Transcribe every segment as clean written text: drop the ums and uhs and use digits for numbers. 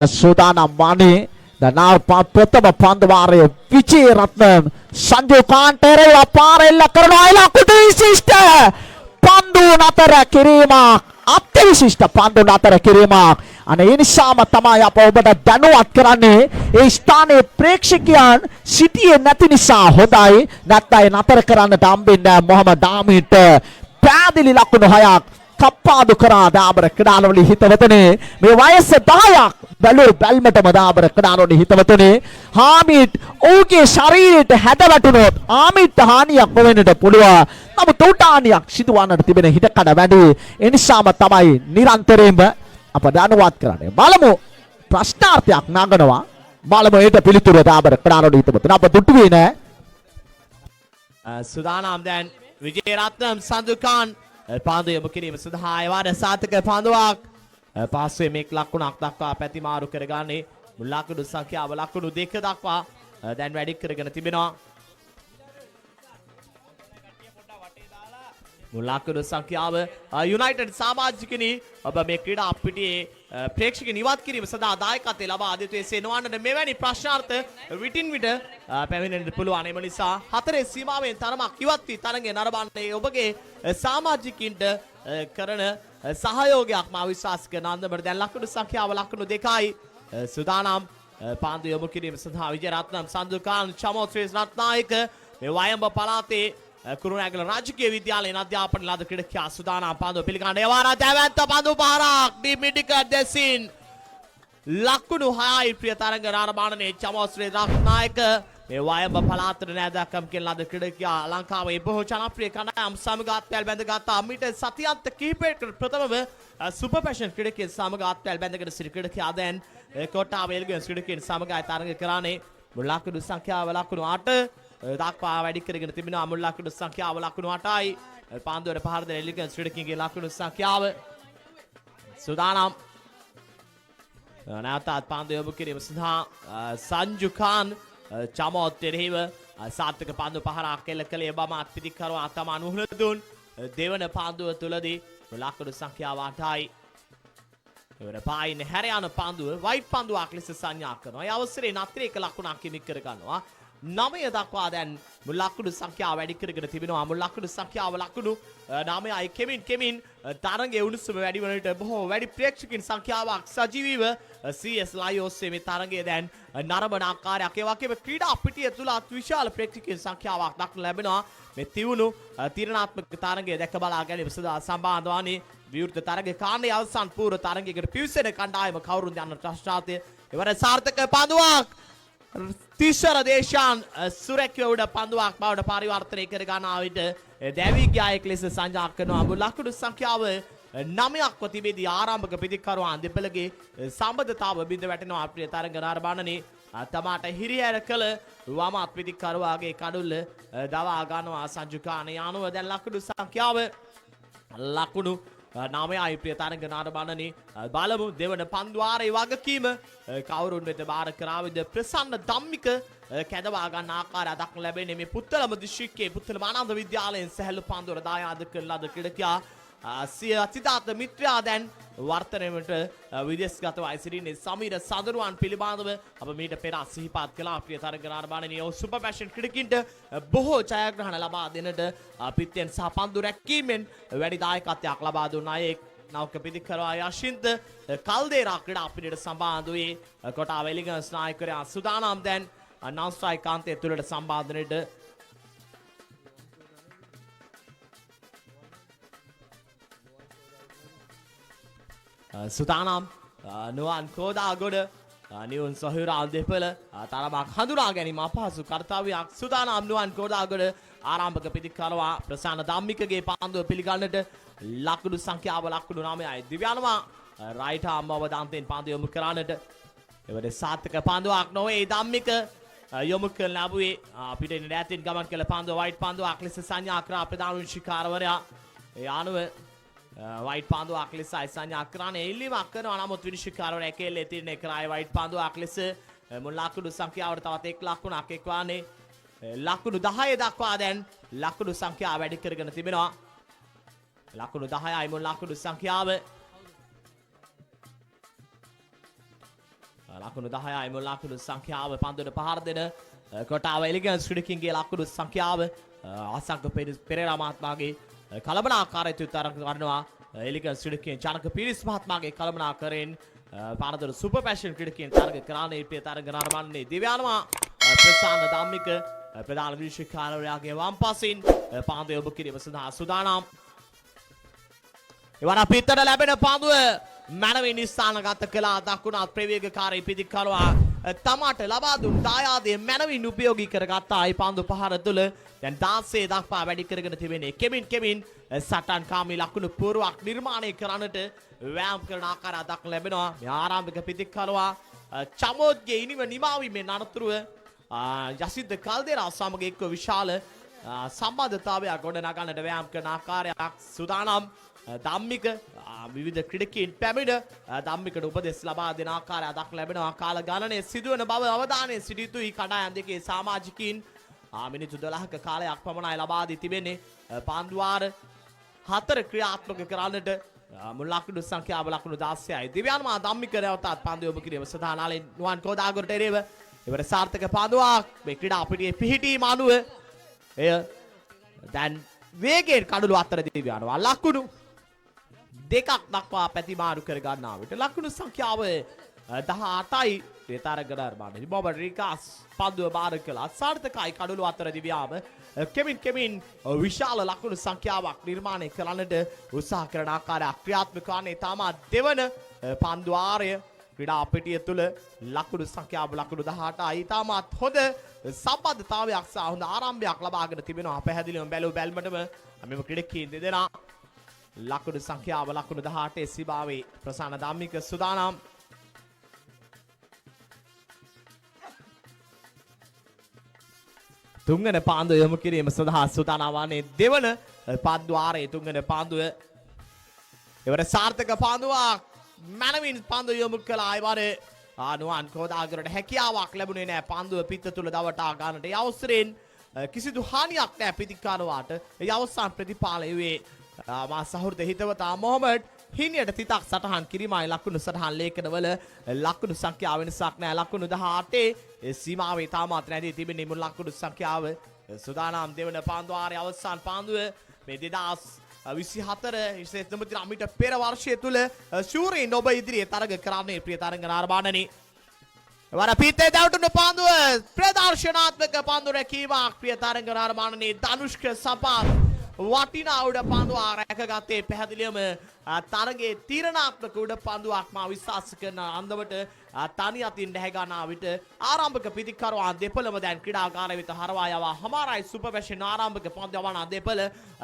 සූදානම් වන්නේ දනාව ප්‍රථම පන්දු වාරයේ විජේරත්න සංජු කාන්ටේරේ අපාරෙල්ල කරනවා ඉලක්කයට විශිෂ්ට පන්දු නතර කිරීමක් අත්‍යවිශිෂ්ට පන්දු නතර කිරීමක් අනේ ඒ නිසාම තමයි අප ඔබට දැනුවත් කරන්නේ ඒ ස්ථානයේ ප්‍රේක්ෂකයන් සිටියේ නැති නිසා හොඳයි නැත්නම් නතර කරන්නට හම්බෙන්නේ මොහමඩ් ආමීට පැහැදිලි ලකුණු 6ක් කප්පාදු කරා දාබර ක්‍රඩානවලි හිතවතනේ මේ වයස 10ක් බැලුව බැල්මටම දාබර ක්‍රඩානවලි හිතවතනේ හාමිඩ් ඔහුගේ ශරීරයට හැද වැටුනොත් ආමිඩ්ට හානියක් වෙන්නට පුළුවන් නමුත් උට හානියක් සිදුවන්නට තිබෙන හිතකඩ වැඩි ඒ නිසාම තමයි නිරන්තරයෙන්ම අප දැනුවත් කරන්නේ බලමු ප්‍රශ්නාර්ථයක් නගනවා බලමු ඒට පිළිතුර දාබර ක්‍රඩානවලි හිතවතනේ අප දුටුවේ නෑ සුදානම් දැන් විජේරත්නම් සඳුකාන් පාන්දු යොමු කිරීම සඳහා අයවාද සාර්ථක පාන්දුවක් පාස්සේ මේක ලකුණක් දක්වා පැතිමාරු කරගන්නේ ලකුණු සංඛ්‍යාව ලකුණු 2 දක්වා දැන් වැඩි කරගෙන තිබෙනවා ලකුණු සංඛ්‍යාව යුනයිටඩ් සමාජිකනි ඔබ මේ ක්‍රීඩා අපිටියේ ප්‍රේක්ෂකයන් ඉවත් කිරීම සඳහා දායකත්වය ලබා දෙතුසේ නොවන්නට මෙවැනි ප්‍රශ්නාර්ථ විටින් විට පැමිණෙන්නට පුළුවන් එම නිසා හතරේ සීමාවෙන් තරමක් ඉවත් වී තරඟය නරඹන්නේ ඔබගේ සමාජිකින්ට කරන සහයෝගයක් මා විශ්වාස කරන අන්දමට දැන් ලකුණු සංඛ්‍යාව ලකුණු 2යි සුදානම් පාන්දු යොමු කිරීම සඳහා විජේරත්නම් සන්දුකාන් චමෝත්‍රේස් රත්නායක මේ වයඹ පළාතේ කුරුණෑගල රාජකීය විද්‍යාලයේ අධ්‍යාපන ලද ක්‍රීඩකයා සුදානම් පාන්දු පිළිගන්න එවාරා දැවැන්ත පන්දු පහරක් ඩිමිටික දෙසින් ලකුණු 6යි ප්‍රිය තරඟ ආරම්භණයේ චමෝත්‍රේස් රත්නායක මේ වයඹ පළාතට නෑදෑකම් කියන ලද ක්‍රීඩකයා ලංකාවේ බොහෝ ජනප්‍රිය කණ්ඩායම් සමග අත්පැල් බැඳගත්තා මීට සතියන්ත කිහිපයකට ප්‍රථමව සුපර් පැෂන් ක්‍රීඩකයන් සමග අත්පැල් බැඳගෙන සිටි ක්‍රීඩකයා දැන් කොට්ටාව එල්ගුවෙන් ක්‍රීඩකයන් සමග තරඟ කරන්නේ මුල් ලකුණු සංඛ්‍යාව ලකුණු 8 දක්වා වැඩි කරගෙන තිබෙනවා මුල් ලකුණු සංඛ්‍යාව ලකුණු 8යි පාන්දුවට පහර දෙන එල්ගුවෙන් ක්‍රීඩකයන්ගේ ලකුණු සංඛ්‍යාව සුදානම් නැවතත් පාන්දු යොමු කිරීම සඳහා සංජු ඛාන් චමෝත් එරෙහිව සාර්ථක පාන්දු පහරක් එල්ල කළේ බමත් පිටිකරුවා තමා නුහුණුදුන් දෙවන පාන්දුව තුලදී ලකුණු සංඛ්‍යාව 8යි එවර පායින් හැර යන පාන්දුව වයිට් පාන්දුවක් ලෙස සංඥා කරනවා. ඒ අවසරේ නතර එක ලකුණක් හිමි කර ගන්නවා. 9 දක්වා දැන් මුල් ලකුණු සංඛ්‍යාව වැඩි කරගෙන තිබෙනවා. මුල් ලකුණු සංඛ්‍යාව ලකුණු 9යි කෙමින් තරඟයේ උණුසුම වැඩි වන විට බොහෝ වැඩි ප්‍රේක්ෂකයන් සංඛ්‍යාවක් සජීවීව CS live ඔස්සේ මේ තරඟය දැන් නරඹන ආකාරයක් ඒ වගේම ක්‍රීඩා පිටිය තුල අතිවිශාල ප්‍රේක්ෂකයන් සංඛ්‍යාවක් දක්න ලැබෙනවා. මේ තිවුණු තීරණාත්මක තරඟය දැක බලා ගැනීම සඳහා සම්බන්ධ වන්නේ විවෘත තරඟ කාණ්ඩයේ අවසන් පූර්ව තරඟයකට පිවිසෙන කණ්ඩායම කවුරුන්ද යන ප්‍රශ්නාර්ථය එවර සාර්ථක පන්දුවක් තිසර දේශාන් සුරැකිව උඩ පන්දුවක් බවට පරිවර්තනය කර ගන්නා විට දැවි ගායක ලෙස සංජා කරනවා මුල් ලකුණු සංඛ්‍යාව 9ක්ව තිබෙදී ආරම්භක පිටිකරුවන් දෙපළගේ සම්බන්ධතාව බිඳ වැටෙනවා අපේ තරඟ ආරම්භණනේ තමාට හිරිහැර කළ වමත් පිටිකරුවාගේ කඩුල්ල දවා ගන්නවා සංජු ඛාන් යනුව දැන් ලකුණු සංඛ්‍යාව ලකුණු 9යි ප්‍රිය තරඟ ආරම්භණනේ බලමු දෙවන පන්දුවාරයේ වගකීම කවුරුන් වෙත බාර කරාවිද ප්‍රසන්න ධම්මික කැදවා ගන්න ආකාරය දක්න ලැබෙන්නේ මේ පුත්තලම දිස්ත්‍රික්කයේ පුත්තලම ආනන්ද විද්‍යාලයෙන් සැහැල්ලු පන්දුවර දායාද කළ ලද ක්‍රීඩකයා සිය අතිදාත මිත්‍රයා දැන් වර්තනයට විදේශගතවයි සිටින්නේ සමීර සඳරුවන් පිළිබඳව අප මීට පෙර සිහිපත් කළා ප්‍රිය තරඟ ආරම්භණයේ සුපර් පැෂන් ක්‍රීඩකින්ට බොහෝ ජයග්‍රහණ ලබා දෙන්නට පිටියෙන් සහ පන්දු රැකීමෙන් වැඩි දායකත්වයක් ලබා දුන්නා ඒ නෞක පිටිකරුවා යශින්ත කල්දේරා ක්‍රීඩා පිටියට සම්බන්ධ වී කොටාව එලිගන්ස් නායකයා සුදානම් දැන් නව් ස්ට්‍රයික් කාන්තය තුළට සම්බන්ධනයට සුදානම් නුවන් කෝදාගොඩ නිවුන් සොහිරාල් දෙපළ තරමක් හඳුනා ගැනීම අපහසු කර්තව්‍යයක් සුදානම් නුවන් කෝදාගොඩ ආරම්භක පිටිකරුවා ප්‍රසන්න ධම්මිකගේ පාන්දුව පිළිගන්නට ලකුණු සංඛ්‍යාව ලකුණු 9යි දිව්‍යනවා රයිට් ආම් අවදාන්තෙන් පාන්දුව යොමු කරන්නට එවද සාර්ථක පාන්දුවක් නොවේ ධම්මික යොමු කරන ලැබුවේ අපිට ඉඳන් ගමන් කළ පාන්දුව වයිට් පාන්දුවක් ලෙස සංඥා කරා ප්‍රධාන විනිශ්චයකාරවරයා ඒ අනුව වයිට් පාන්දුවක් ලෙස සංඥා කරන්නේ ඉල්ලීමක් කරනවා නමුත් විනිශ්චයකාරවරයා එකෙල්ලේ තීරණය කරායි වයිට් පාන්දුවක් ලෙස මුල් ලකුණු සංඛ්‍යාවට තවත් එක් ලකුණක් එක්වන්නේ ලකුණු 10 දක්වා දැන් ලකුණු සංඛ්‍යාව වැඩි කරගෙන තිබෙනවා ලකුණු 10යි මුල් ලකුණු සංඛ්‍යාව ලකුණු 10යි මුල් ලකුණු සංඛ්‍යාව පන්දුවට පහර දෙන කොටාව එලිගන්ස් ක්‍රිඩිකින්ගේ ලකුණු සංඛ්‍යාව ආසංක පෙරේරා මහත්මයාගේ කලබලාකාරීත්වය තරඟ කරනවා එලිගන්ස් ක්‍රිඩිකින් ජනක පීරිස් මහත්මයාගේ කලබලාකාරයෙන් පානදුර සුපර් පැෂන් ක්‍රිඩිකින් තරඟ කරන්නේ පිය තරඟ නරඹන්නේ දිව්‍යානවා ප්‍රසන්න ධම්මික ප්‍රධාන විශේෂකාරයාගේ වම් පසින් පාන්දුව ඔබ කිරීම සඳහා සූදානම් එවන පිටට ලැබෙන පාන්දුව මනවින් ස්ථානගත කළා දකුණත් ප්‍රවේගකාරී පිටිකරුවා තමාට ලබා දුන් දායාදයේ මනවින් උපයෝගී කරගත්තා ඒ පාන්දු පහර තුළ දැන් 16 දක්වා වැඩි කරගෙන තිබෙන්නේ කෙමින් සටන් කාමී ලකුණු පුරවක් නිර්මාණය කරන්නට වෑයම් කරන ආකාරය දක්න ලැබෙනවා මේ ආරම්භක පිටිකරුවා චමෝත්ගේ ඉනිව නිමාවීමේ අනතුරුව යසිද්ද කල්දේරා සමග එක්ව විශාල සම්බන්ධතාවයක් ගොඩනගන්නට වෑයම් කරන ආකාරයක් සූදානම් ධම්මික විවිධ ක්‍රීඩකයන් පැමිණ ධම්මිකට උපදෙස් ලබා දෙන ආකාරය දක්න ලැබෙනවා කාල ගණනයේ සිදුවන බව අවධානයේ සිටිය යුතුයි කණ්ඩායම් දෙකේ සමාජිකයින් මිනිත්තු 12ක කාලයක් පමණයි ලබා දී තිබෙන්නේ පාන්දුවාර 4 ක්‍රියාත්මක කරන්නට මුල් ලකුණු සංඛ්‍යාව ලකුණු 16යි දිව්‍යාන්මා ධම්මික රැවතත් පාන්දුව ඔබ කිරීම සඳහා නාලේ නුවන් කෝදාගොරට එරෙව ඉවර සාර්ථක පාන්දුවක් මේ ක්‍රීඩා පිටියේ පිහිටීම අනුව එය දැන් වේගයෙන් කඩළු අතර දිව්‍යාන්වා ලකුණු දෙකක් දක්වා පැතිමාරු කර ගන්නා විට ලකුණු සංඛ්‍යාව 18යි තරග නිර්මාණය බොබ රිකාස් පන්දුව බාර කළා සාර්ථකයි කඩළු අතර දිව්‍යාම කෙමින් විශාල ලකුණු සංඛ්‍යාවක් නිර්මාණය කරන්නට උත්සාහ කරන ආකාරයක් ක්‍රියාත්මක වන්නේ තාමත් දෙවන පන්දුවාරය ක්‍රීඩා පිටිය තුළ ලකුණු සංඛ්‍යාව ලකුණු 18යි තාමත් හොඳ සම්බන්ධතාවයක් සහ හොඳ ආරම්භයක් ලබාගෙන තිබෙනවා පැහැදිලිවම බැලු බැලමටම මෙම ක්‍රීඩකයන් දෙදෙනා ලකුණු සංඛ්‍යාව ලකුණු 18 සිබාවේ ප්‍රසන්න ධම්මික සුදානම් තුන්වන පාන්දුව යොමු කිරීම සඳහා සූදානම් වන්නේ දෙවන පන්දුවාරයේ තුන්වන පාන්දුව එවර සාර්ථක පාන්දුවක් මනවින් පාන්දුව යොමු කළ අයවරේ නුවන් කෝදාගරට හැකියාවක් ලැබුණේ නැහැ පාන්දුව පිට තුල දවටා ගන්නට ඒ අවසරයෙන් කිසිදු හානියක් නැහැ පිටිකාරවාට ඒ අවසන් ප්‍රතිපාලය වේ මා සහෘද හිතවතා මොහමඩ් හිනියට තිතක් සටහන් කිරීමයි ලකුණු සටහන් ලේඛනවල ලකුණු සංඛ්‍යාව වෙනසක් නැහැ ලකුණු 18 සීමාවේ තාමත් නැදී තිබෙන්නේ මුල් ලකුණු සංඛ්‍යාව සූදානම් දෙවන පාන්දුවාරයේ අවසන් පාන්දුව මේ 2024 විශේෂ නමුත් පෙර වර්ෂය තුල ශූරීන් ඔබ ඉදිරියේ තරග කරන්නේ ප්‍රිය තරග නාරබාණනි වර පීතේ දවටුන පාන්දුව ප්‍රදර්ශනාත්මක පාන්දුව රැකීමක් ප්‍රිය තරග නාරබාණනි ධනුෂ්ක සපාත් වටිනා උඩ පන්දුවක් රැකගත්තේ පැහැදිලිවම තරගයේ තීරණාත්මක උඩ පන්දුවක් මා විශ්වාස කරන අන්දමට තනි අතින් දැහැ ගන්නා විට ආරම්භක පිටිකරුවන් දෙපළම දැන් ක්‍රීඩාගාරය වෙත හරවා යවා හමාරයි සුපර් පැෂන් ආරම්භක පන්දු යවන දෙපළ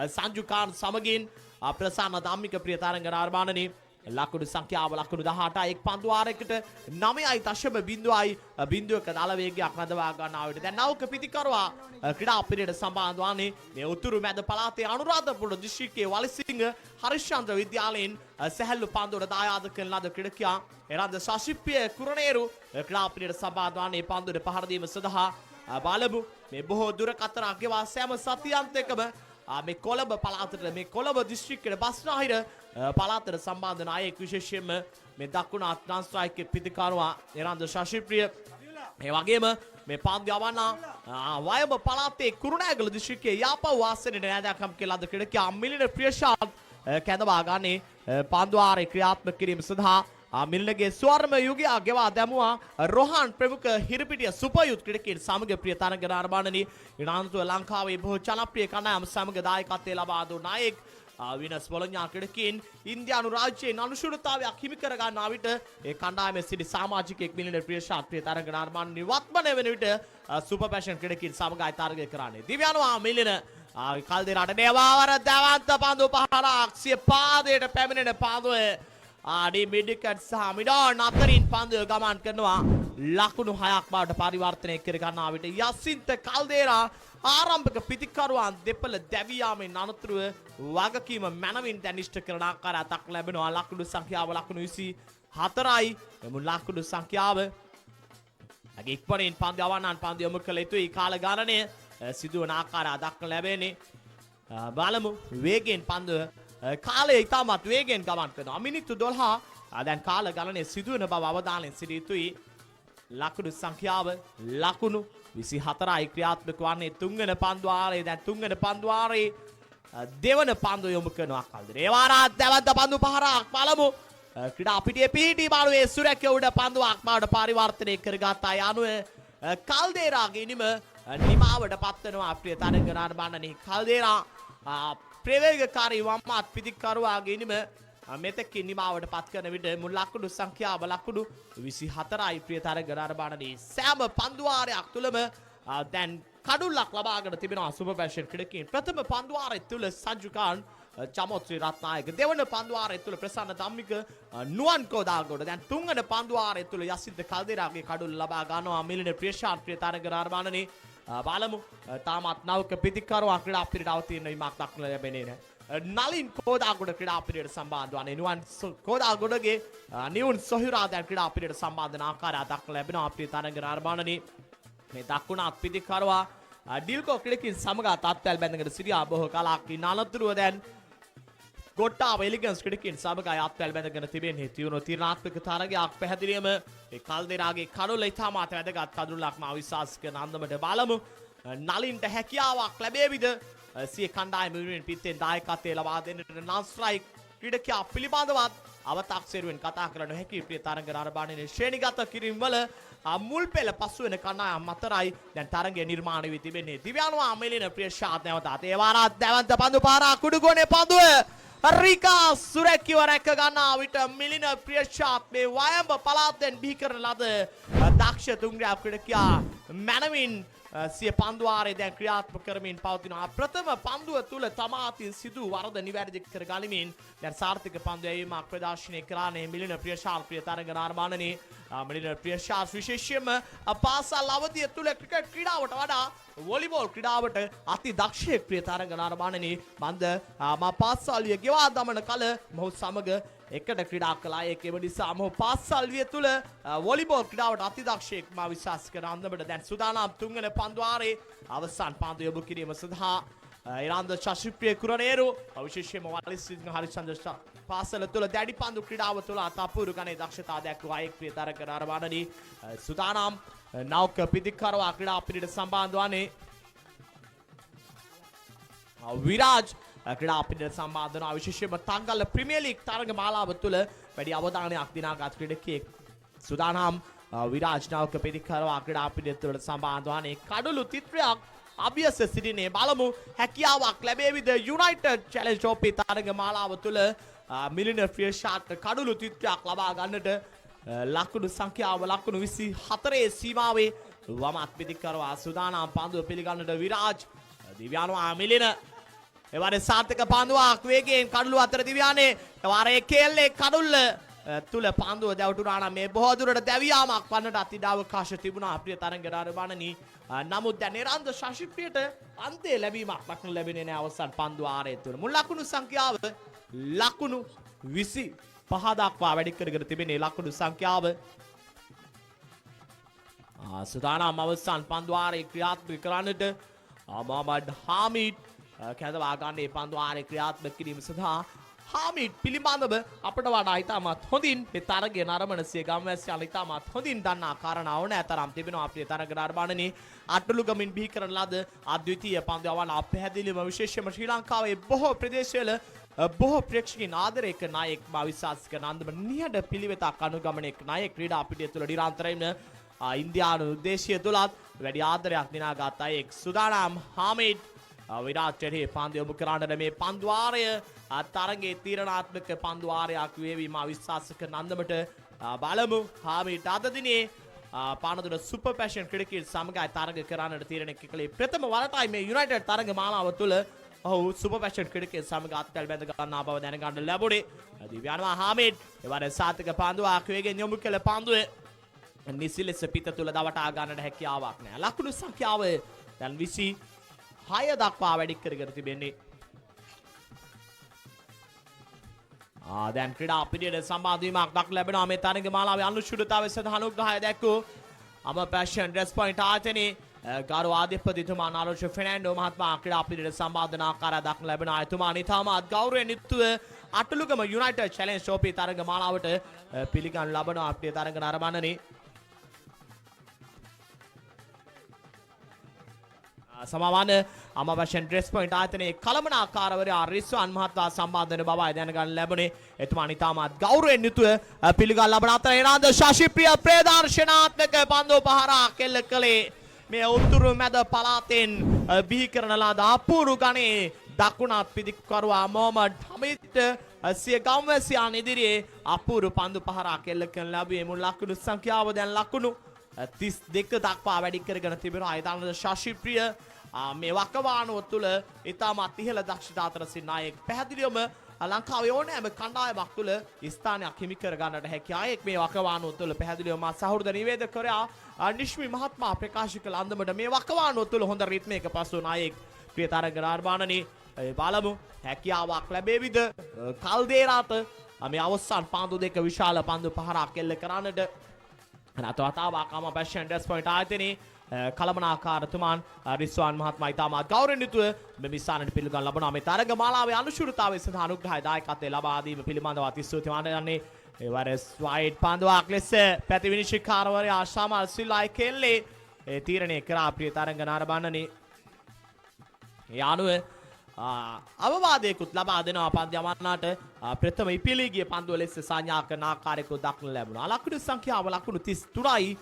සංජු කාන් සමගින් ප්‍රසන්න ධම්මික ප්‍රිය තරග නාර්මාණනි ලකුණු සංඛ්‍යාව ලකුණු 18 එක් පන්දුවාරයකට 9.0යි බිඳුවක දල වේගයක් නදවා ගන්නා විට දැන් නවක පිටිකරුවා ක්‍රීඩා පිරියට සම්බන්ධ වන්නේ මේ උතුරු මැද පළාතේ අනුරාධපුර දිස්ත්‍රික්කයේ වලිසිංහ හරිශ්චන්ද්‍ර විද්‍යාලයෙන් සැහැල්ලු පන්දුවට දායාද කරන ලද ක්‍රීඩකයා එරන්ද ශාසිප්පිය කුරණේරු ක්‍රීඩා පිරියට සම්බන්ධ වන්නේ පන්දුවට පහර දීම සඳහා බලමු මේ බොහෝ දුරකථනක් ගෙවා සෑම සතියන්තයකම මේ කොළඹ පළාතට මේ කොළඹ දිස්ත්‍රික්කයේ බස්නාහිර පළාතට සම්බන්ධ නායක විශේෂයෙන්ම මේ දකුණ අත්නාස්ත්‍රායික පිටිකරුවා එරන්ද ශාසිප්‍රිය ඒ වගේම මේ පන්දු යවන්න වයඹ පළාතේ කුරුණෑගල දිස්ත්‍රික්කයේ යාපව් වාසනයේ නෑදෑකම් කියලා ද ක්‍රීඩකයා මිලින ප්‍රියශාන්ත් කැඳවා ගන්නේ පන්දුවාරේ ක්‍රියාත්මක කිරීම සඳහා මිල්නගේ ස්වර්ණ යුගයා ගෙවා දැමුවා රොහාන් ප්‍රමුඛ හිරිපිටිය සුපර් ක්‍රීඩකයන් සමග ප්‍රිය තරග නාරබාණනි ඉනාන්තුව ලංකාවේ බොහෝ ජනප්‍රිය කණ්ඩායම් සමග දායකත්වයේ ලබා දුන් නායක විනස් බොලොඥා ක්‍රීඩකයන් ඉන්දියානු රාජ්‍යයේ අනුශූරතාවයක් හිමි කර ගන්නා විට ඒ කණ්ඩායමේ සිටි සමාජිකයෙක් මිලින ප්‍රියශාන්ත් ප්‍රිය තරග නාරබාණනි වත්මන වෙන විට සුපර් පැෂන් ක්‍රීඩකයන් සමගයි තරගය කරන්නේ දිව්‍යානවා මිලින කල්දේරාට දේවාවර දවන්ත පන්දු පහරක් සිය පාදයට පැමිණෙන පන්දුවේ ආඩි මිඩිකට් සහ මිඩෝන් අතරින් පන්දුව ගමන් කරනවා ලකුණු 6ක් බවට පරිවර්තනය කර ගන්නා විට යසින්ත කල්දේරා ආරම්භක පිටිකරුවන් දෙපළ දැවියාමෙන් අනතුරුව වගකීම මනවින් දැනිෂ්ඨ කරන ආකාරයක් ලැබෙනවා ලකුණු සංඛ්‍යාව ලකුණු 24යි එමු ලකුණු සංඛ්‍යාව අගේ ඉක්මනින් පන්දු යවන්නන් පන්දු යොමු කළ යුතුයි කාල ගණනය සිදුවන ආකාරය දක්න ලැබෙන්නේ බලමු වේගෙන් පන්දුව කාලය ඉතාමත් වේගෙන් ගමන් කරනවා මිනිත්තු 12 දැන් කාල ගණනය සිදුවන බව අවධානයෙන් සිටිය යුතුයි ලකුණු සංඛ්‍යාව ලකුණු 24යි ක්‍රියාත්මක වන්නේ තුන්වන පන්දුවාරයේ. දැන් තුන්වන පන්දුවාරයේ දෙවන පන්දුව යොමු කරනවා කල්දේරා. ඒ වාරත් දැවන්ත පන්දු පහරක් බලමු. ක්‍රීඩා පිටියේ පීටි මාළුවේ සුරැකිය උඩ පන්දුවක් බවට පරිවර්තනය කරගත්තා. යනුව කල්දේරාගේ ඉනිම නිමාවට පත්වනවා අප්‍රිය තරග නරඹන්නේ. කල්දේරා ප්‍රවේගකාරී වම්මාත් පිටිකරුවාගේ ඉනිම මෙතෙකින් නිමාවට පත් කරන විට මුල් ලකුණු සංඛ්‍යාව ලකුණු 24යි ප්‍රිය තරග නරඹන්නේ. සෑම පන්දුවාරයක් තුලම දැන් කඩුල්ලක් ලබාගෙන තිබෙනවා සුපර් පැෂන් ක්‍රීඩකයන්. ප්‍රථම පන්දුවාරය තුල සංජුකාන් චමොත්‍රි රත්නායක, දෙවන පන්දුවාරය තුල ප්‍රසන්න ධම්මික නුවන් කෝදාගොඩ, දැන් තුන්වන පන්දුවාරය තුල යසිද්ද කල්දේරාගේ කඩුල්ල ලබා ගන්නවා මිලින ප්‍රියශාන්ත් ප්‍රිය තරග නරඹන්නේ. බලමු තාමත් නවක පිටිකරුවා ක්‍රීඩා පිරිට අවතීර්ණ වීමක් දක්නට ලැබෙන්නේ නැහැ. නලින් කෝදාගොඩ ක්‍රීඩා පිරියට සම්බන්ධ වන්නේ. නුවන් කෝදාගොඩගේ නිවුන් සොහිරා දැන් ක්‍රීඩා පිරියට සම්බන්ධ වන ආකාරය දක්නට ලැබෙනවා අප්‍රිය තරග නරඹන්නේ. මේ දක්ුණත් පිටිකරුවා ඩිල්කෝ ක්‍රීඩකින් සමග තත්ත්වයල් බැඳගෙන සිටියා බොහෝ කලක්. ඉන් අනතුරුව දැන් ගොට්ටාව එලිගන්ස් ක්‍රීඩකින් සමග අත්වැල් බැඳගෙන තිබෙන්නේ. තියුණු තීරණාත්මක තරගයක් පැහැදිලිවම ඒ කල්දේරාගේ කඩුල්ල ඉතාමත් වැදගත් කඩුල්ලක් මා විශ්වාස කරන අන්දමට බලමු. නලින්ට හැකියාවක් ලැබේවිද සිය කණ්ඩායම වෙනුවෙන් පිටෙන් දායකත්වය ලබා දෙන්නට. නස්රයි ක්‍රීඩකයා පිළිබඳවත් අවතාක්සේරුවෙන් කතා කරන හැකි ප්‍රිය තරග නරඹන්නේ. ශ්‍රේණිගත කිරීම වල මුල් පෙළ පසු වෙන කණ්ඩායම් අතරයි දැන් තරගය නිර්මාණය වී තිබෙන්නේ. දිව්‍යානුවා මෙලින ප්‍රියශාන්ත් නැවතත් ඒ වාරත් දැවන්ත පන්දු පාරක් කුඩුගොනේ පන්දුව රිකා සුරැකිව රැක ගන්නා විට මිලින ප්‍රියශාන්ත් මේ වයඹ පළාතෙන් බිහි කරන ලද දක්ෂ තුන්ග්‍රාම් ක්‍රීඩකයා මැනවින් සිය පන්දුවාරයේ දැන් ක්‍රියාත්මක කරමින් පවතිනවා. ප්‍රථම පන්දුව තුල තමාතින් සිදු වරද නිවැරදි කර ගනිමින් දැන් සාර්ථක පන්දු යැවීමක් ප්‍රදර්ශනය කරන්නේ මිලින ප්‍රියශාන්ත් ප්‍රිය තරග නරඹන්නේ. මිලින ප්‍රියශාන්ත් විශේෂයෙන්ම පාසල් අවධිය තුල ක්‍රිකට් ක්‍රීඩාවට වඩා වොලිබෝල් ක්‍රීඩාවට අති දක්ෂ ප්‍රිය තරග නරඹන්නේ. මන්ද මා පාසල්විය ගෙවා දමන කල මොහු සමග එකට ක්‍රීඩා කළා. ඒකෙම නිසා මොහු පාසල්විය තුල වොලිබෝල් ක්‍රීඩාවට අති දක්ෂයෙක් මා විශ්වාස කරන අන්දමට දැන් සූදානම් තුන්වන පන්දුවාරයේ අවසන් පන්දු යොමු කිරීම සඳහා ඉරාන්ද ශශිප්‍රිය කුරණේරු විශේෂයෙන්ම වලිස්සිංහ හරිචන්ද්‍ර පාසල තුල දැඩි පන්දු ක්‍රීඩාව තුල අතපුරු ගණේ දක්ෂතාව දැක්වූ අයෙක් ප්‍රිය තරග නරඹන්නේ. සූදානම් නෞක පිටිකරුවා ක්‍රීඩා පිරිට සම්බන්ධ වන්නේ විරාජ් ක්‍රීඩා පිරිට සම්බන්ධ වන විශේෂයෙන්ම තංගල්ල ප්‍රීමියර් ලීග් තරග මාලාව තුල වැඩි අවධානයක් දිනාගත් ක්‍රීඩකයෙක්. සූදානම් විරාජ් නෞක පිටිකරුවා ක්‍රීඩා පිරිට තුල සම්බන්ධ වන්නේ. කඩුළු චිත්‍රයක් අභියස සිටිනේ. බලමු හැකියාවක් ලැබේවිද යුනයිටඩ් චැලෙන්ජ් ට්‍රොෆි තරග මාලාව තුල මිලින ප්‍රියශාන්ත් කඩුළු චිත්‍රයක් ලබා ගන්නට. ලකුණු සංඛ්‍යාව ලකුණු 24 සීමාවේ වමත් පිටිකරුවා සූදානම් පන්දුව පිළිගන්නට විරාජ්. දිව්‍යානුවා මිලින එවරේ සාර්ථක පන්දුවක් වේගයෙන් කඩුළු අතර දිව්‍යානේ එවරේ කේල්ලේ කඩුල්ල තුල පන්දුව දැවටුනා නම් මේ බොහෝ දුරට දැවියාමක් වන්නට අති අවකාශ තිබුණා අප්‍රිය තරග නරඹන්නේ. නමුත් දැන් නිරන්ද ශශිප්‍රියට අන්තයේ ලැබීමක් දක්නට ලැබෙන්නේ නැහැ අවසන් පන්දුවාරය තුල. මුල් ලකුණු සංඛ්‍යාව ලකුණු 25 දක්වා වැඩි කරගෙන තිබෙන්නේ ලකුණු සංඛ්‍යාව. සූදානම් අවසන් පන්දුවාරයේ ක්‍රියාත්මක කරන්නට මොහමඩ් හාමිඩ් කැඳවා ගන්නේ පන්දුවාරයේ ක්‍රියාත්මක කිරීම සඳහා. හාමිඩ් පිළිබඳව අපට වඩා ඉතාමත් හොඳින් මේ තරගය නරඹන සිය ගම්වැසියන් ඉතාමත් හොඳින් දන්නා කාරණා ඕනෑ තරම් තිබෙනවා අපේ තරග නරඹන්නේ. අටලුගමින් බිහි කරන ලද අද්විතීය පන්දු යවන අපැහැදිලිම විශේෂයෙන්ම ශ්‍රී ලංකාවේ බොහෝ ප්‍රදේශවල බොහෝ ප්‍රේක්ෂකයන් ආදරය කරන නායක මා විශ්වාස කරන අන්දම නිහඬ පිළිවෙතක් අනුගමනය කරන නායක ක්‍රීඩා පිටිය තුළ නිරන්තරයෙන්ම ඉන්දියානු දේශීය තුලත් වැඩි ආදරයක් දිනාගත් අයෙක්. සූදානම් හාමිඩ් විරාජ් චෙරේ පන්දු යොමු කරන්නට මේ පන්දුවාරය තරගයේ තීරණාත්මක පන්දුවාරයක් වේවි මා විශ්වාස කරන අන්දමට. බලමු හාමිඩ් අද දිනේ පානදුර සුපර් පැෂන් ක්‍රීඩකයන් සමගයි තරග කරන්නට තීරණය කළේ. ප්‍රථම වරටයි මේ යුනයිටඩ් තරග මාලාව තුළ ඔහු සුපර් පැෂන් ක්‍රීඩකයන් සමග අත්වැල් බැඳ ගන්නා බව දැනගන්න ලැබුණේ. දිව්‍යානුවා හාමිඩ් එවර සාර්ථක පන්දුවක් වේගෙන් යොමු කළ පන්දුවේ නිසි ලෙස පිට තුළ දවටා ගන්නට හැකියාවක් නැහැ. ලකුණු සංඛ්‍යාව දැන් 26 දක්වා වැඩි කරගෙන තිබෙන්නේ. දැන් ක්‍රීඩා පිරියඩ සම්බන්ධ වීමක් දක්න ලැබෙනවා මේ තරග මාලාවේ අනුශුද්ධතාවය සඳහා අනුග්‍රහය දැක්වූ අම පැෂන් රෙස් පොයින්ට් ආයතනයේ ගරු ආධිපතිතුමා නාරෝෂ ෆෙනෑන්ඩෝ මහත්මයා ක්‍රීඩා පිරියඩ සම්බන්ධන ආකාරය දක්න ලැබෙන එතුමා නිතාමත් ගෞරවයෙන් යුක්තව අටලුගම යුනයිටඩ් චැලෙන්ජ් ට්‍රොෆි තරග මාලාවට පිළිගනු ලබන අපේ තරග නරඹන්නේ. සමවන අමවශයෙන් ඩ්‍රෙස් පොයින්ට් ආයතනයේ කළමනාකාරවරයා රිස්වාන් මහතා සම්බන්ධ වෙන බවයි දැනගන්න ලැබුණේ. එතුමා ඉතාමත් ගෞරවයෙන් යුතුව පිළිගන්න ලබන අතර එනාද ශාශිප්‍රිය ප්‍රේදර්ශනාත්මක පන්දු පහරක් එල්ල කළේ මේ උතුරු මැද පළාතෙන් බිහි කරන ලද අපූරු ගණේ දකුණත් පිදිකරුවා මොහමඩ් හමීද් සිය ගම්වැසියන් ඉදිරියේ අපූරු පන්දු පහරක් එල්ල කරන ලැබුවේ මුල් ලකුණු සංඛ්‍යාව දැන් ලකුණු 32 දක්වා වැඩි කරගෙන තිබෙනවා. අයදානද ශාශිප්‍රිය මේ වකවානුව තුළ ඉතාමත් ඉහළ දක්ෂතා අතර සිටින අයෙක්. පැහැදිලිවම ලංකාවේ ඕනෑම කණ්ඩායමක් තුළ ස්ථානයක් හිමි කර ගන්නට හැකි අයෙක් මේ වකවානුව තුළ. පැහැදිලිවම සහෘද නිවේදකවරයා නිශ්මි මහත්මයා ප්‍රකාශ කළ අන්දමට මේ වකවානුව තුළ හොඳ රිද්මයක පසු වන අයෙක්. ප්‍රිය තරග නාර්මාණනි බලමු හැකියාවක් ලැබේවිද කල්දේරාට මේ අවසන් පන්දු දෙක විශාල පන්දු පහරක් එල්ල කරන්නට. අතවතාවක් අමවැශයෙන් ඩ්‍රෙස් පොයින්ට් ආයතනයේ කළමනාකාරතුමාන් රිස්වාන් මහත්මයා ඉතාමත් ගෞරවයෙන් යුතුව මෙම ස්ථානයට පිළිගන්න ලබනවා. මේ තරග මාලාවේ අනුශූරතාවය සඳහා අනුග්‍රහය දායකත්වය ලබා දීම පිළිබඳව ස්තුතිවන්ත යන්නේ එවරස් වයිඩ් පන්දුවක් ලෙස පැති විනිශ්චයකාරවරයා ශාමල් සිල්ලායි කෙල්ලේ තීරණය කරා. ප්‍රිය තරග නාරබන්නනේ ඒ අනුව අවවාදයකුත් ලබා දෙනවා පන්දු යවන්නාට. ප්‍රථම ඉපිලී ගිය පන්දුව ලෙස සංඥා කරන ආකාරයකුත් දක්නට ලැබුණා. ලකුණු සංඛ්‍යාව ලකුණු 33යි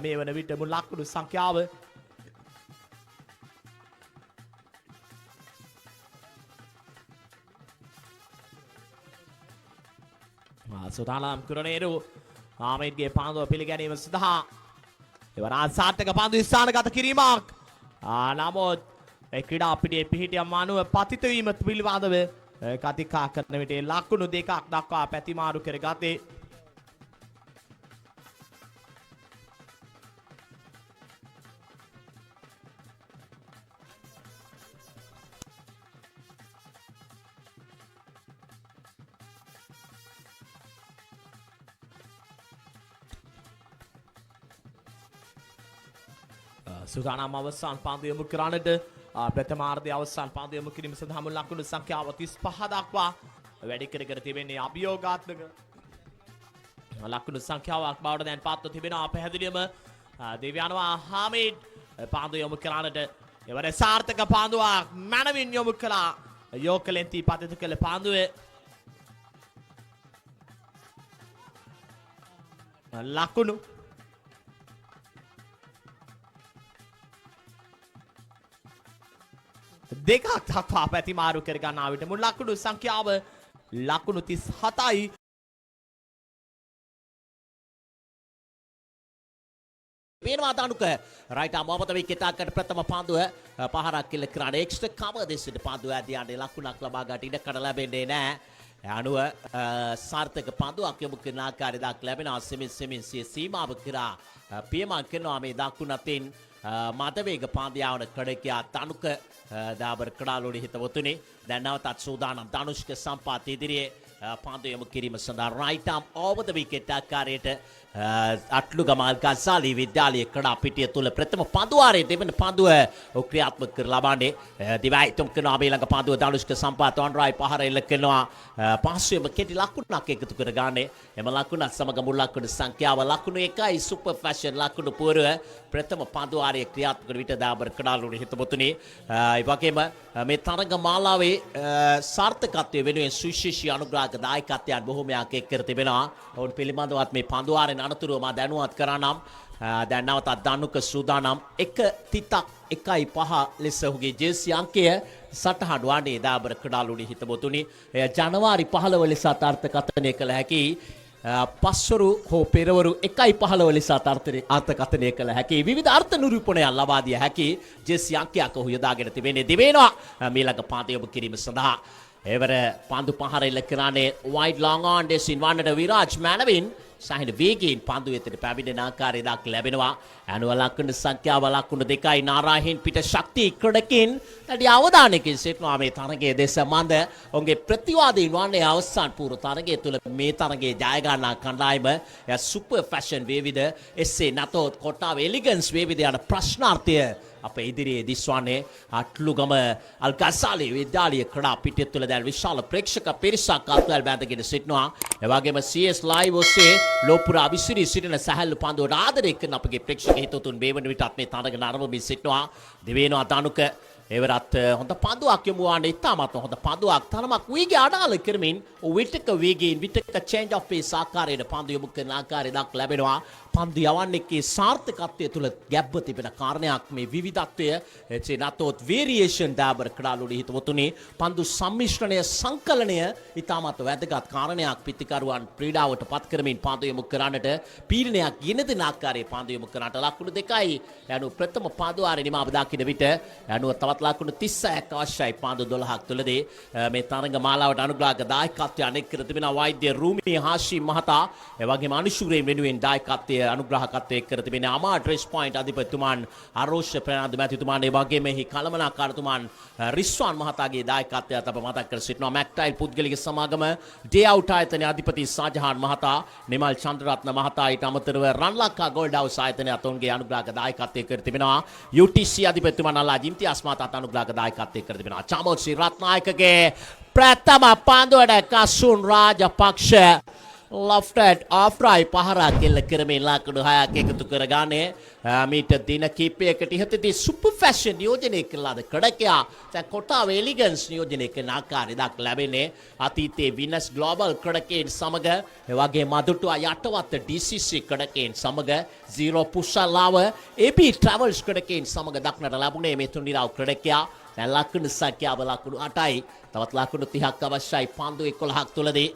මේ වන විට මුල් ලකුණු සංඛ්‍යාව. සුතානම් කුරණේරු ආමීඩ්ගේ පන්දුව පිළිගැනීම සඳහා එවරා සාර්ථක පන්දු ස්ථානගත කිරීමක්. නමුත් ක්‍රීඩා පිටියේ පිහිටියම් අනුව පතිත වීම පිළිබඳව කතිකා කරන විට ලකුණු දෙකක් දක්වා පැතිමාරු කරගත්තේ. සුදානම් අවසන් පන්දු යොමු කරන්නට ප්‍රථමාර්ධය අවසන් පන්දු යොමු කිරීම සඳහා මුල් ලකුණු සංඛ්‍යාව 35 දක්වා වැඩි කර තිබෙන්නේ අභියෝගාත්මක ලකුණු සංඛ්‍යාවක් බවට දැන් පත්ව තිබෙනවා. පැහැදිලිවම දෙවියනවා හාමිඩ් පන්දු යොමු කරන්නට එවර සාර්ථක පන්දුවක් මනවින් යොමු කළා. යෝකලෙන්ති පතිත කළ පන්දුවේ ලකුණු දෙකක් දක්වා පැතිමාරු කර ගන්නා විට මුල් ලකුණු සංඛ්‍යාව ලකුණු 37යි. පේනවා දනුක රයිට් ආම් මොහමඩ් විකට් ප්‍රථම පන්දුව පහරක් කෙල කරන එක්ස්ට්‍රා කවර් දෙසිට පන්දුව ඇදියන්නේ ලකුණක් ලබා ගන්න ඉඩ කඩ ලැබෙන්නේ නැහැ. අනුව සාර්ථක පන්දුවක් යොමු කරන ආකාරයක් ලැබෙනවා. සෙමින් සීමාව කරා පියමන් කරනවා මේ දකුණතින් මතවේග පාන්දියාවන කඩකයා තනුක දාබර කඩාලෝඩි හිතවතුනේ දැන් නැවතත් සූදානම් ධනුෂ්ක සම්පාත් ඉදිරියේ පන්දු යොමු කිරීම සඳහා රයිට් ආම් ඕවර් ද විකට් ආකාරයට අට්ලු ගමාල් ගසාලි විද්‍යාලයේ කඩා පිටිය තුල ප්‍රථම පන්දුවාරයේ දෙවන පන්දුව ක්‍රියාත්මක කර ලබන්නේ. දිවයි තුම් කරනවා මේ ළඟ පන්දුව ධනුෂ්ක සම්පාත් ඔන්රයි පහර එල්ල කරනවා. පහසුවෙම කෙටි ලකුණක් එකතු කර ගන්නේ. එම ලකුණත් සමග මුල් ලකුණු සංඛ්‍යාව ලකුණු 1යි. සුපර් ෆැෂන් ලකුණු පුරව ප්‍රථම පන්දුවාරයේ ක්‍රියාත්මක විට දාබර කඩාලෝඩි හිතවතුනේ. ඒ වගේම මේ තරග මාලාවේ සාර්ථකත්වය වෙනුවෙන් සුවිශේෂී අනුග්‍රාහක දායකත්වයන් බොහෝමයක් එක් කර තිබෙනවා. ඔවුන් පිළිබඳවත් මේ පන්දුවාරෙන් අනතුරුව මා දැනුවත් කරා නම් දැන් නැවතත් දනුක සූදානම් 1:1.5 ලෙස ඔහුගේ ජර්සි අංකය සටහන් වන්නේ දාබර කඩාලුනි හිතබොතුනි. එය ජනවාරි 15 ලෙස අර්ථකථනය කළ හැකි පස්වරු හෝ පෙරවරු 1:15 ලෙස අර්ථකථනය කළ හැකි විවිධ අර්ථ නිරූපණයන් ලබා දිය හැකි ජර්සි අංකයක් ඔහු යොදාගෙන තිබෙන්නේ. දිවෙනවා මීළඟ පාන්දු යොමු කිරීම සඳහා එවර පන්දු පහර එල්ල කරන්නේ වයිඩ් ලොං ඔන් දෙසින් වන්නට විරාජ් මැනවින් සහින වේගයෙන් පන්දු වෙතට පැමිණෙන ආකාරයක් ලැබෙනවා. අනුව ලකුණු සංඛ්‍යාව ලකුණු 2යි. නාරාහින් පිට ශක්ති ක්‍රඩකින් වැඩි අවධානයකින් සිටිනවා මේ තරගයේ දෙස මන්ද. ඔවුන්ගේ ප්‍රතිවාදීන් වන්නේ අවසන් පූර්ව තරගය තුළ මේ තරගයේ ජය ගන්නා කණ්ඩායම සුපර් ෆැෂන් වේවිද එසේ නැතොත් කොට්ටාව එලිගන්ස් වේවිද යන ප්‍රශ්නාර්ථය අප ඉදිරියේ දිස්වන්නේ අට්ලුගම අල්ගසාලි විද්‍යාලය ක්‍රඩා පිටිය තුළ දැන් විශාල ප්‍රේක්ෂක පිරිසක් අත්වැල් බැඳගෙන සිටිනවා. එවැගේම CS live ඔස්සේ ලෝපුරා විසිරී සිටින සැහැල්ලු පන්දුවට ආදරය කරන අපගේ ප්‍රේක්ෂක හිතවතුන් මේ වන විටත් මේ තරග නරඹමින් සිටිනවා. දිවේනවා දනුක එවරත් හොඳ පන්දුවක් යොමු වන්නේ ඉතාමත් හොඳ පන්දුවක් තරමක් වේගය අඩාල කරමින් විටක වේගයෙන් විටක change of pace ආකාරයට පන්දු යොමු කරන ආකාරය දක් ලැබෙනවා. පන්දු යවන්නේකේ සාර්ථකත්වය තුළ ගැබ්බ තිබෙන කාරණයක් මේ විවිධත්වය එසේ නැතොත් variation දාබර කඩාලුඩි හිතවතුනි පන්දු සම්මිශ්‍රණය සංකලනය ඉතාමත් වැදගත් කාරණයක් පිටිකරුවන් ක්‍රීඩාවට පත් කරමින් පන්දු යොමු කරන්නට පීඩනයක් ගෙන දෙන ආකාරයේ පන්දු යොමු කරන්නට ලකුණු දෙකයි යනු ප්‍රථම පන්දු ආරේ නිමාව දකින්න විට යනු තවත් ලකුණු 36ක් අවශ්‍යයි පන්දු 12ක් තුළදී මේ තරඟ මාලාවට අනුග්‍රහක දායකත්වය අනෙක් කර තිබෙනවා වෛද්‍ය රූමි හාෂිම් මහතා එවැගේම අනුශූරයෙන් වෙනුවෙන් දායකත්වය අනුග්‍රහකත්වය කර තිබෙන අමා ඩ්‍රෙස් පොයින්ට් අධිපතිතුමන් අරෝෂ ප්‍රනාන්දු මැතිතුමන් ඒ වගේම එහි කළමනාකාරතුමන් රිස්වාන් මහතාගේ දායකත්වයත් අප මතක් කර සිටිනවා. මැක්ටයිල් පුද්ගලික සමාගම ඩේ අවුට් ආයතනයේ අධිපති සාජහාන් මහතා නිමල් චන්ද්‍රරත්න මහතා ඊට අමතරව රන්ලක්කා ගෝල්ඩ් හවුස් ආයතනයත් ඔවුන්ගේ අනුග්‍රහක දායකත්වය කර තිබෙනවා. UTC අධිපතිතුමන් අලාජ් ඉම්තියාස් මහතාත් අනුග්‍රහක දායකත්වය කර තිබෙනවා. චාමෝත්සි රත්නායකගේ ප්‍රථම පන්දුවට Kasun Rajapaksa lofted off right පහරක් එල්ල කරමින් ලකුණු 6ක් එකතු කරගන්නේ මීට දින කිහිපයකට ඉහතදී සුපර් ෆැෂන් නියෝජනය කළාද කඩකයා දැන් කොටාව එලිගන්ස් නියෝජනය කරන ආකාරය දක් ලැබෙන්නේ අතීතයේ විනස් ග්ලෝබල් කඩකෙන් සමග ඒ වගේ මදුටුව යටවත් DCC කඩකෙන් සමග zero පුෂලාව AB travels කඩකෙන් සමග දක්නට ලැබුණේ මේ තුන්නිරාව කඩකයා දැන් ලකුණු සංඛ්‍යාව ලකුණු 8යි තවත් ලකුණු 30ක් අවශ්‍යයි පන්දු 11ක් තුලදී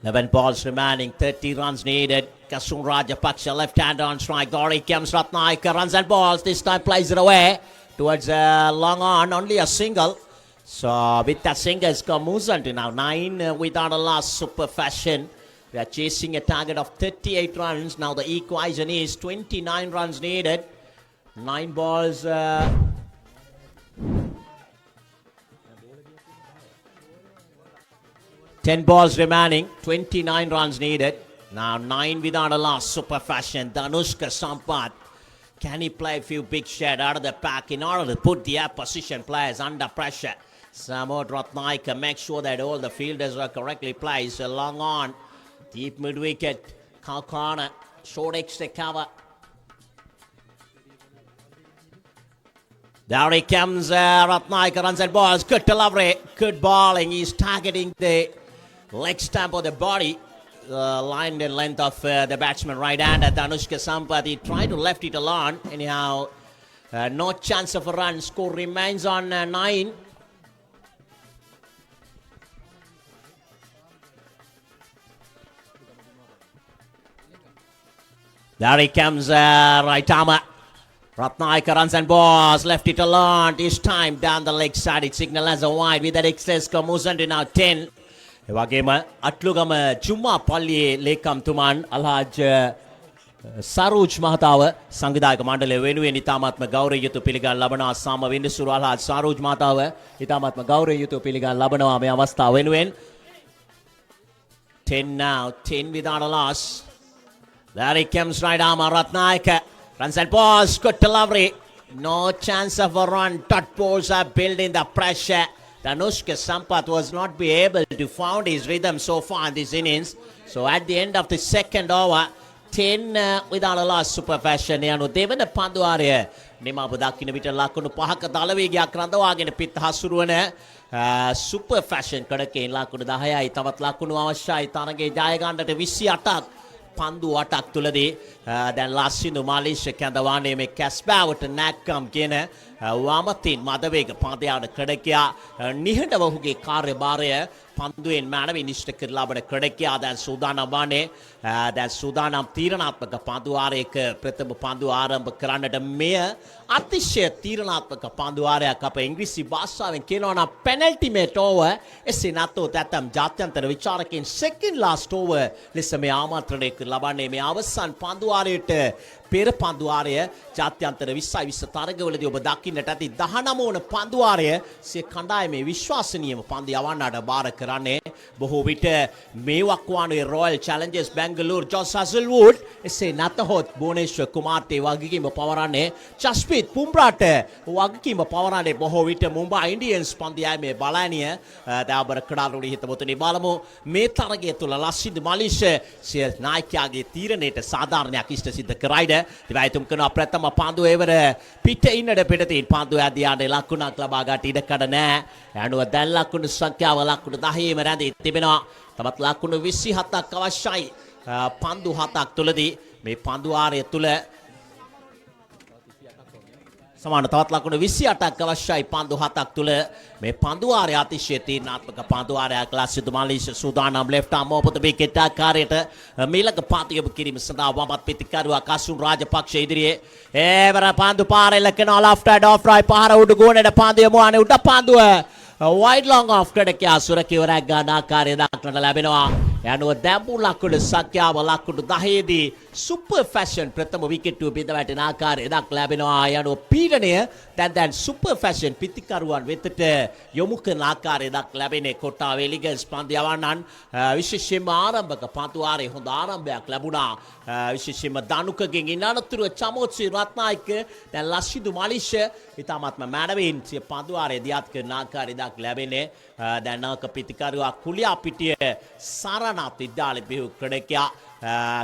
11 balls remaining, 30 runs needed. Kasun Rajapaksha left hand on strike. Gori comes Ratnaika, runs and balls. This time plays it away towards long on, only a single. So with that single, it's come Muzanti now. 9 without a loss, super fashion. They are chasing a target of 38 runs. Now the equation is 29 runs needed. 9 balls. 10 balls remaining, 29 runs needed. Now 9 without a loss, super fashion. Danushka Sampath. Can he play a few big shots out of the pack in order to put the opposition players under pressure? Samod Ratnaika make sure that all the fielders are correctly placed. Long on, deep mid wicket, corner, short extra cover. There he comes, Ratnaika runs and balls. Good delivery, good bowling. He's targeting the leg stump of the body, line and length of the batsman right hander Danushka Sampath. He tried to left it alone. Anyhow, no chance of a run. Score remains on 9. There he comes, right armer. Ratnaika runs and balls, left it alone. This time down the leg side, it signals as a wide with that excess Kamusan now 10. එවගේම අට්ලුගම ජුම්මා පල්ලියේ ලේකම්තුමන් අල්හාජ් සරෝජ් මහතාව සංවිධායක මණ්ඩලය වෙනුවෙන් ඉතාමත්ම ගෞරවයෙන් යුතු පිළිගන්න ලබනවා. සාම වින්දසුරු අල්හාජ් සරෝජ් මහතාව ඉතාමත්ම ගෞරවයෙන් යුතු පිළිගන්න ලබනවා මේ අවස්ථාව වෙනුවෙන්. 10 now, 10 without a loss. There he comes right arm Ratnaika. Runs and balls, good delivery. No chance of a run. Dot balls are building the pressure. Danushka Sampath was not be able to find his rhythm so far in this innings. So at the end of the second over, 10 without a loss, super fashion. යනු දෙවන පන්දු ආරය නිමාව දක්ින විට ලකුණු 5ක දල වේගයක් රඳවාගෙන පිට හසුරුවන super fashion කඩකේ ලකුණු 10යි තවත් ලකුණු අවශ්‍යයි තරගයේ ජය ගන්නට 28ක් පන්දු 8ක් තුලදී දැන් ලස්සිනු මාලේෂ්‍ය කැඳවානේ මේ කැස්බෑවට නැක්කම් කියන වාමතින් මදවේග පාදයාට කඩකයා නිහඬව ඔහුගේ කාර්යභාරය පන්දුවෙන් මැනවින් ඉෂ්ට කර ලබන කඩකයා දැන් සූදානම් වන්නේ දැන් සූදානම් තීරණාත්මක පන්දු ආරයක ප්‍රථම පන්දු ආරම්භ කරන්නට මෙය අතිශය තීරණාත්මක පන්දු ආරයක් අප ඉංග්‍රීසි භාෂාවෙන් කියනවා නම් penultimate over එසේ නැත්නම් ඇතම් ජාත්‍යන්තර විචාරකයන් second last over ලෙස මේ ආමන්ත්‍රණය කර ලබන්නේ මේ අවසන් පන්දු ආරයට පෙර පන්දු ආරය ජාත්‍යන්තර 20 තරගවලදී ඔබ දකින්නට ඇති 19 වන පන්දු ආරය සිය කණ්ඩායමේ විශ්වාසනීයම පන්දු යවන්නට බාර කර කරන්නේ බොහෝ විට මේ වක්වානුවේ රොයල් චැලෙන්ජර්ස් බැංගලෝර් ජොස් හසල්වුඩ් එසේ නැතහොත් භුවනේශ්වර් කුමාර්ටේ වගකීම පවරන්නේ ජස්ප්‍රීත් බුම්රාට වගකීම පවරන්නේ බොහෝ විට මුම්බයි ඉන්ඩියන්ස් පන්දියමේ බලෑනිය දෑබර කඩාලුඩි හිතමුතුනි බලමු මේ තරගය තුළ ලස්සිද් මලිෂ සිය නායකයාගේ තීරණයට සාධාරණයක් ඉෂ්ට සිද්ධ කරයිද දිවයිතුම් කරනවා ප්‍රථම පන්දුව එවර පිට ඉන්නට පිටතින් පන්දුව ඇදියාට ලකුණක් ලබා ගන්න ඉඩ කඩ නැහැ යනුව දැන් ලකුණු සංඛ්‍යාව ලකුණු 10ම රැඳී තිබෙනවා තවත් ලකුණු 27ක් අවශ්‍යයි පන්දු 7ක් තුලදී මේ පන්දු ආරය තුල සමාන තවත් ලකුණු 28ක් අවශ්‍යයි පන්දු 7ක් තුල මේ පන්දු ආරය අතිශය තීරණාත්මක පන්දු ආරයක් ලස්සිදු මලීෂ සූදානම් ලෙෆ්ට් ආම් ඔපත විකට් ආකාරයට මීළඟ පාතියම කිරීම සඳහා වමත් පිටිකරුවා කසුන් රාජපක්ෂ ඉදිරියේ ඒවර පන්දු පාරෙල කරනවා ලෙෆ්ට් හෑන්ඩ් ඔෆ් රයිට් පහර උඩ ගෝනට පන්දු යමුවානේ උඩ පන්දුව වයිඩ් ලොංග් ඔෆ් ක්‍රඩකියා සුරකිවරක් ගන්න ආකාරය දක්නට ලැබෙනවා යනුව දැම්පු ලකුණු සංඛ්‍යාව ලකුණු 10 දී සුපර් ෆැෂන් ප්‍රථම විකට්ටුව බිඳ වැටෙන ආකාරය දක් ලැබෙනවා යනුව පීඩනය දැන් සුපර් ෆැෂන් පිටිකරුවන් වෙතට යොමු කරන ආකාරය දක් ලැබෙන්නේ කොට්ටාව එලිගන්ස් පන්දු යවන්නන් විශේෂයෙන්ම ආරම්භක පන්දු ආරේ හොඳ ආරම්භයක් ලැබුණා විශේෂයෙන්ම දනුකගෙන් ඉන්න අනතුරුව චමෝත්සි රත්නායක දැන් ලස්සිදු මලිෂ ඉතාමත්ම මැනවින් සිය පන්දු ආරේ දියත් කරන ආකාරය දක් ලැබෙන්නේ දැන් නායක පිටිකරුවා කුලියා පිටිය සරණත් විද්‍යාලය බිහු ක්‍රඩකයා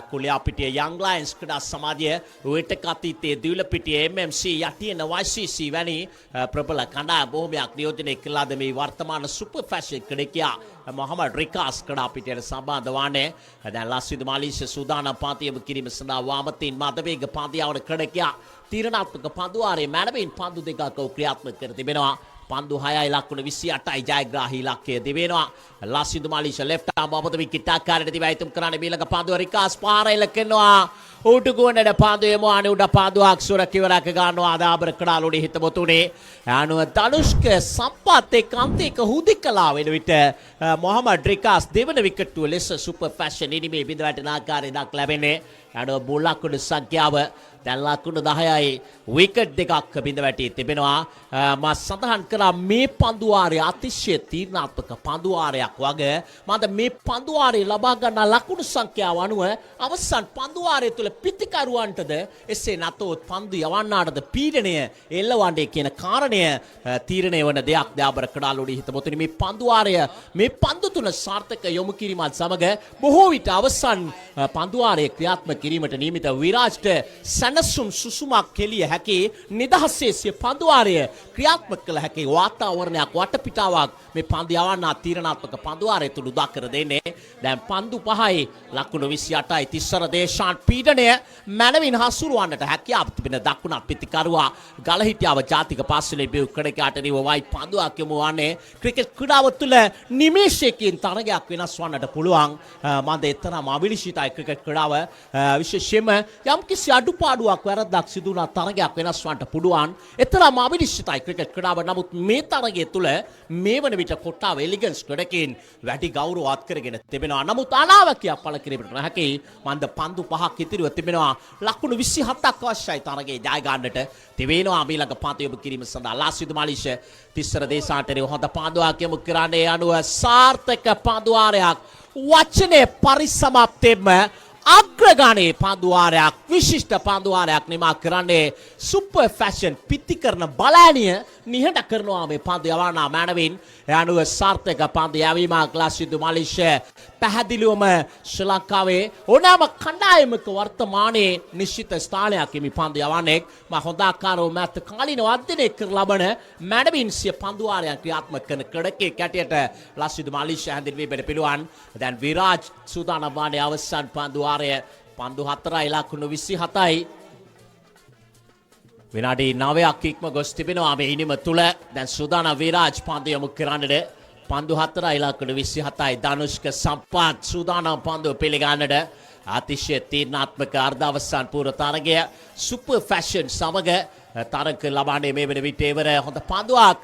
කුලියාපිටිය යං ලයන්ස් ක්‍රඩා සමාජය විටක අතීතයේ දිවුලපිටිය MMC යටියන YCC වැනි ප්‍රබල කණ්ඩායම් බොහොමයක් නියෝජනය කළාද මේ වර්තමාන සුපර් ෆැෂන් ක්‍රඩකයා මොහමඩ් රිකාස් ක්‍රඩාපිටියට සම්බන්ධ වන්නේ දැන් ලස්සිදු මලීෂ සූදානම් පාතියම කිරීම සඳහා වාමතින් මදවේග පාන්දියාවන ක්‍රඩකයා තීරණාත්මක පන්දු ආරේ මැනවින් පන්දු දෙකක් ක්‍රියාත්මක කර තිබෙනවා පන්දු 6යි ලකුණු 28යි ජයග්‍රාහී ඉලක්කය දෙවෙනවා ලස්සිදු මලීෂ ලෙෆ්ට් ආම් ඔපත විකට් ආකාරයට දිවයිතුම් කරන්නේ මීළඟ පන්දුව රිකාස් පාරෙල කරනවා උඩ ගෝනට පන්දු යමුවානේ උඩ පන්දුවක් සුරකිවරක ගන්නවා දාබර කඩාලුඩි හිතමුතුනේ අනුව ධනුෂ්ක සම්පත් එක්ක අන්තික හුදිකලා වෙන විට මොහමඩ් රිකාස් දෙවන විකට්ටුව ලෙස සුපර් ෆැෂන් ඉනිමේ බිඳ වැටෙන ආකාරය දක් ලැබෙන්නේ අනුව බුල් ලකුණු සංඛ්‍යාව දැන් ලකුණු 10යි විකට් දෙකක් බිඳ වැටී තිබෙනවා මා සඳහන් කරා මේ පන්දු ආරය අතිශය තීරණාත්මක පන්දු ආරයක් වගේ මන්ද මේ පන්දු ආරය ලබා ගන්න ලකුණු සංඛ්‍යාව අනුව අවසන් පන්දු ආරය තුල පිටිකරුවන්ටද එසේ නැතොත් පන්දු යවන්නාටද පීඩනය එල්ලවන්නේ කියන කාරණය තීරණය වන දෙයක් දාබර කඩාලුඩි හිතමුතුනි මේ පන්දු ආරය මේ පන්දු තුන සාර්ථක යොමු කිරීමත් සමග බොහෝ විට අවසන් පන්දු ආරය ක්‍රියාත්මක කිරීමට නියමිත විරාජ්ට සනසුම් සුසුමක් කෙලිය හැකි නිදහසේ සිය පන්දු ආරය ක්‍රියාත්මක කළ හැකි වාතාවරණයක් වටපිටාවක් මේ පන්දු යවන්නා තීරණාත්මක පන්දු ආරය තුල උදා කර දෙන්නේ දැන් පන්දු 5යි ලකුණු 28යි තිස්සර දේශාන් පීඩනය මැනවින් හසුරුවන්නට හැකියාව තිබෙන දකුණත් පිටිකරුවා ගලහිටියාව ජාතික පාසලේ බිව් ක්‍රඩකයාට නිවවයි පන්දුවක් යමු වන්නේ ක්‍රිකට් ක්‍රීඩාව තුළ නිමේෂයකින් තරගයක් වෙනස් වන්නට පුළුවන් මන්ද එතරම් අවිනිශ්චිතයි ක්‍රිකට් ක්‍රීඩාව විශේෂයෙන්ම යම්කිසි අඩුපාඩුවක් වැරද්දක් සිදු වුණා තරගයක් වෙනස් වන්නට පුළුවන් එතරම් අවිනිශ්චිතයි ක්‍රිකට් ක්‍රීඩාව නමුත් මේ තරගය තුළ මේ වන විට කොට්ටාව එලිගන්ස් ක්‍රඩකින් වැඩි ගෞරවවත් කරගෙන තිබෙනවා නමුත් අනාවකයක් පළ කිරීමට නොහැකි මන්ද පන්දු 5ක් ඉතිරිව තිබෙනවා ලකුණු 27ක් අවශ්‍යයි තරගයේ ජය ගන්නට තිබෙනවා ඊළඟ පාතය යොමු කිරීම සඳහා ලාසිදු මලීෂ තිස්සර දේශාන්තරේ හොඳ පාන්දුවක් යොමු කරන්නේ අනුව සාර්ථක පාන්දුවාරයක් වචනේ පරිසමාප්තියෙම අග්‍රගානේ පන්දුවාරයක් විශිෂ්ට පන්දුවාරයක් නිමා කරන්නේ සුපර් ෆැෂන් පිටිකරන බලෑනිය නිහඬ කරනවා මේ පන්දු යවන්නා මැනවින් යනුව සාර්ථක පන්දු යැවීමක් ලස්සිදු මලීෂ පැහැදිලිවම ශ්‍රී ලංකාවේ ඕනෑම කණ්ඩායමක වර්තමානයේ නිශ්චිත ස්ථානයක් හිමි පන්දු යවන්නෙක් හොඳ ආකාරව මැත් කාලිනව අධ්‍යයනය කර ලබන මැනවින් සිය පන්දුවාරයක් ක්‍රියාත්මක කරන ක්‍රඩකෙක් හැටියට ලස්සිදු මලීෂ හැඳින්වීමට පිළිවන් දැන් විරාජ් සූදානම් වන්නේ අවසන් පන්දුවාරය පන්දු 4යි ලකුණු 27යි විනාඩි 9ක් ඉක්ම ගොස් තිබෙනවා මේ ඉනිම තුල දැන් සූදානම් විරාජ් පන්දු යොමු කරන්නට පන්දු 4යි ලකුණු 27යි ධනුෂ්ක සම්පත් සූදානම් පන්දුව පිළිගන්නට අතිශය තීරණාත්මක අර්ධ අවසන් පූර්ව තරගය සුපර් ෆැෂන් සමග තරක ලබානේ මේ වෙන විට එවර හොඳ පන්දුවක්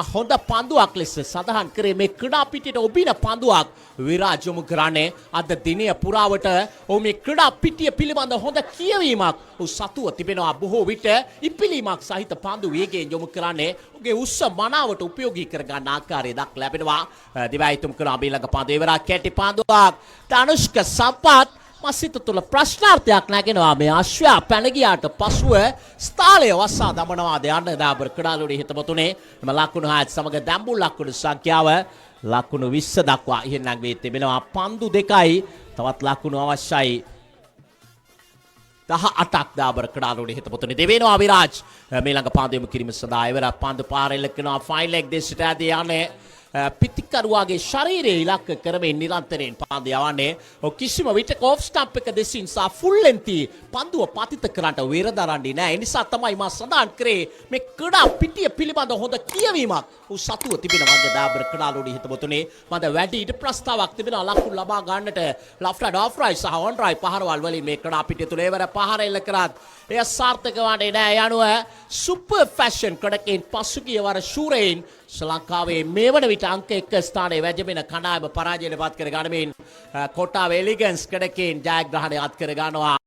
හොඳ පන්දුවක් ලෙස සඳහන් කරේ මේ ක්‍රීඩා පිටියට ඔබින පන්දුවක් විරාජ් යොමු කරන්නේ අද දිනය පුරාවට ඔහු මේ ක්‍රීඩා පිටිය පිළිබඳ හොඳ කියවීමක් ඔහු සතුව තිබෙනවා බොහෝ විට ඉපිලීමක් සහිත පන්දු වේගයෙන් යොමු කරන්නේ ඔහුගේ උස්ස මනාවට උපයෝගී කර ගන්න ආකාරය දක්වා ලැබෙනවා දිවයිතුම් කරන ඊළඟ පන්දු එවරක් කැටි පන්දුවක් ධනුෂ්ක සම්පත් මසිත තුළ ප්‍රශ්නාර්ථයක් නැගෙනවා මේ අශ්වයා පැන ගියාට පසුව ස්ථාලය වසා දමනවා යන්න දාබර ක්‍රීඩාලුවේ හිතමතුනේ එම ලකුණු 6 සමග දැම්බුල් ලකුණු සංඛ්‍යාව ලකුණු 20 දක්වා ඉහළ නැගී තිබෙනවා පන්දු දෙකයි තවත් ලකුණු අවශ්‍යයි 18ක් දාබර ක්‍රීඩාලුවේ හිතමතුනේ දෙවෙනවා විරාජ් මේ ළඟ පන්දු යොමු කිරීම සඳහා එවර පන්දු පාරෙල්ල කරනවා ෆයින් ලෙග් දෙසට ඇදී යන්නේ පිතිකරුවාගේ ශරීරයේ ඉලක්ක කරමින් නිරන්තරයෙන් පන්දු යවන්නේ කිසිම විටක ඔෆ් ස්ටම්ප් එක දෙසින් සහ ෆුල් ලෙන්ති පන්දුව පතිත කරන්නට වෙරදරන්නේ නැහැ. ඒ නිසා තමයි මා සඳහන් කරේ මේ ක්‍රීඩා පිටිය පිළිබඳ හොඳ කියවීමක් උ සතුව තිබෙන වගේ දාබර ක්‍රීඩාලුවේ හිතමුතුනේ මන්ද වැඩි ඉද ප්‍රස්තාවක් තිබෙනවා ලකුණු ලබා ගන්නට ලෙෆ්ට් රයිට් ඔෆ් රයිට් සහ ඔන් රයිට් පහරවල් වලින් මේ ක්‍රීඩා පිටිය තුල එවර පහර එල්ල කරත් එය සාර්ථක වන්නේ නැහැ. යනුව සුපර් ෆැෂන් ක්‍රඩකෙන් පසුගිය වර ශූරයින් ශ්‍රී ලංකාවේ මේ වන විට අංක 1 ස්ථානයේ වැජඹෙන කණ්ඩායම පරාජයට පත් කර ගනිමින් කොට්ටාව එලිගන්ස් ක්‍රඩකෙන් ජයග්‍රහණය අත් කර ගන්නවා.